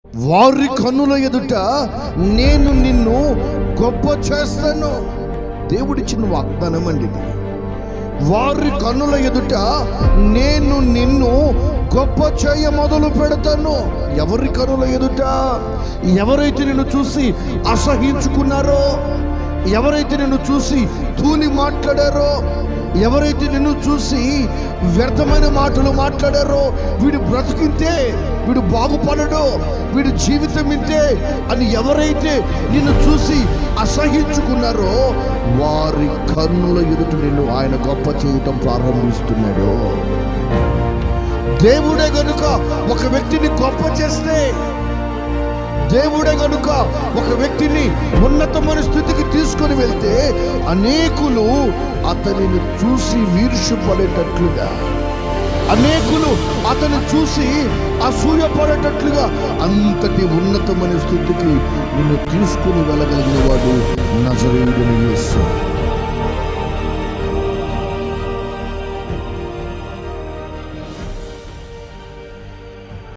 వారి కన్నుల ఎదుట నేను నిన్ను గొప్ప చేస్తాను. దేవుడిచ్చిన వాగ్దానం అండి ఇది. వారి కన్నుల ఎదుట నేను నిన్ను గొప్ప చేయ మొదలు పెడతాను. ఎవరి కన్నుల ఎదుట? ఎవరైతే నిన్ను చూసి అసహించుకున్నారో, ఎవరైతే నిన్ను చూసి తూలి మాట్లాడారో, ఎవరైతే నిన్ను చూసి వ్యర్థమైన మాటలు మాట్లాడారో, వీడు బ్రతికింతే, వీడు బాగుపడడు, వీడి జీవితం ఇంతే అని ఎవరైతే నిన్ను చూసి అసహించుకున్నారో వారి కన్నుల ఎదుట నిన్ను ఆయన గొప్ప చేయటం ప్రారంభిస్తున్నాడు. దేవుడే గనుక ఒక వ్యక్తిని గొప్ప చేస్తే, దేవుడే గనుక ఒక వ్యక్తిని ఉన్నతమైన స్థితికి తీసుకొని వెళ్తే అనేకులు అతనిని చూసి ఈర్ష్యపడేటట్లుగా, అనేకులు అతను చూసి అసూయపడేటట్లుగా అంతటి ఉన్నతమైన స్థితికి నిన్ను తీసుకుని వెళ్ళగలిగిన వాడు నజరేయుడైన యేసు.